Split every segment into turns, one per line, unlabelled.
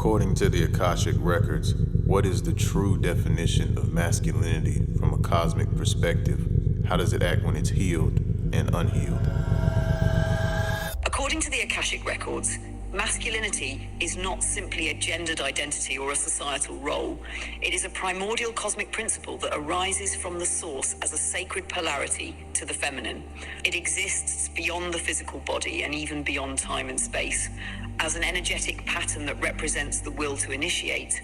According to the Akashic records, what is the true definition of masculinity from a cosmic perspective? How does it act when it's healed and unhealed?
According to the Akashic records, masculinity is not simply a gendered identity or a societal role. It is a primordial cosmic principle that arises from the source as a sacred polarity to the feminine. It exists beyond the physical body and even beyond time and space, as an energetic pattern that represents the will to initiate,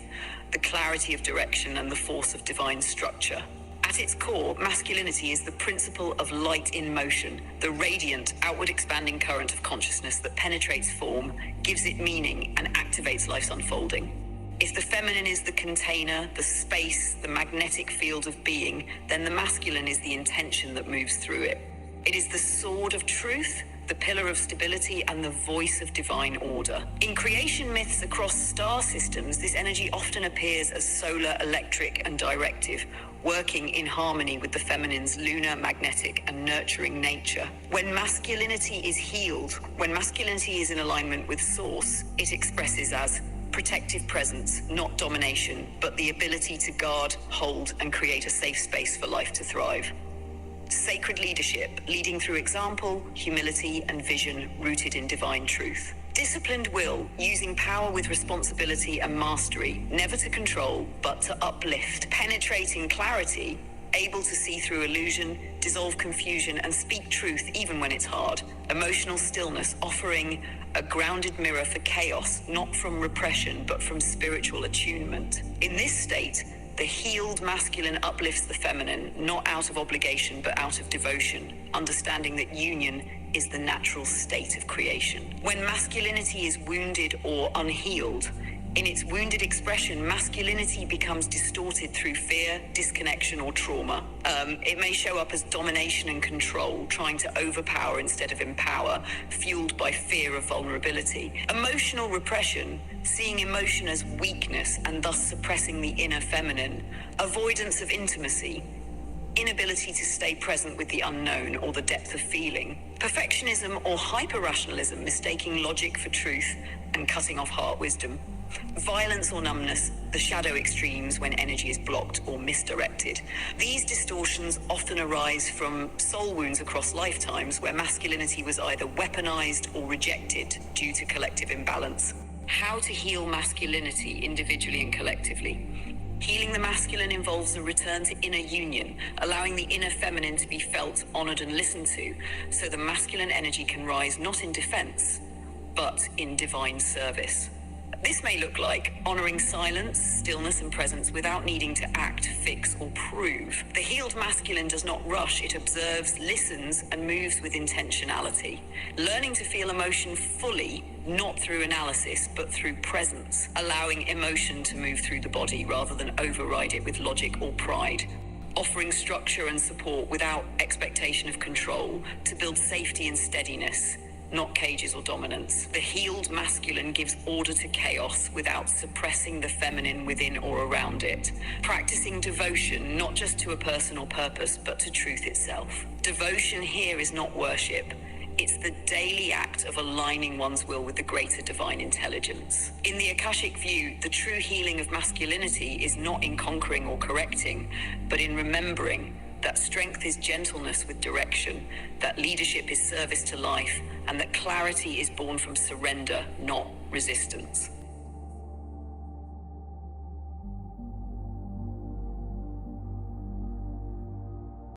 the clarity of direction, and the force of divine structure. At its core, masculinity is the principle of light in motion, the radiant, outward expanding current of consciousness that penetrates form, gives it meaning, and activates life's unfolding. If the feminine is the container, the space, the magnetic field of being, then the masculine is the intention that moves through it. It is the sword of truth, the pillar of stability, and the voice of divine order. In creation myths across star systems, this energy often appears as solar, electric, and directive, working in harmony with the feminine's lunar, magnetic, and nurturing nature. When masculinity is healed, when masculinity is in alignment with source, it expresses as protective presence, not domination, but the ability to guard, hold, and create a safe space for life to thrive. Sacred leadership, leading through example, humility, and vision rooted in divine truth. Disciplined will, using power with responsibility and mastery, never to control, but to uplift. Penetrating clarity, able to see through illusion, dissolve confusion, and speak truth even when it's hard. Emotional stillness, offering a grounded mirror for chaos, not from repression, but from spiritual attunement. In this state, the healed masculine uplifts the feminine, not out of obligation, but out of devotion, understanding that union is the natural state of creation. When masculinity is wounded or unhealed, in its wounded expression, masculinity becomes distorted through fear, disconnection, or trauma. It may show up as domination and control, trying to overpower instead of empower, fueled by fear of vulnerability. Emotional repression, seeing emotion as weakness and thus suppressing the inner feminine. Avoidance of intimacy, inability to stay present with the unknown or the depth of feeling. Perfectionism or hyper-rationalism, mistaking logic for truth and cutting off heart wisdom. Violence or numbness, the shadow extremes when energy is blocked or misdirected. These distortions often arise from soul wounds across lifetimes where masculinity was either weaponized or rejected due to collective imbalance. How to heal masculinity individually and collectively. Healing the masculine involves a return to inner union, allowing the inner feminine to be felt, honored, and listened to, so the masculine energy can rise not in defense, but in divine service. This may look like honoring silence, stillness, and presence without needing to act, fix, or prove. The healed masculine does not rush, it observes, listens, and moves with intentionality. Learning to feel emotion fully, not through analysis, but through presence, allowing emotion to move through the body rather than override it with logic or pride. Offering structure and support without expectation of control to build safety and steadiness, not cages or dominance. The healed masculine gives order to chaos without suppressing the feminine within or around it. Practicing devotion, not just to a person or purpose, but to truth itself. Devotion here is not worship. It's the daily act of aligning one's will with the greater divine intelligence. In the Akashic view, the true healing of masculinity is not in conquering or correcting, but in remembering that strength is gentleness with direction, that leadership is service to life, and that clarity is born from surrender, not resistance.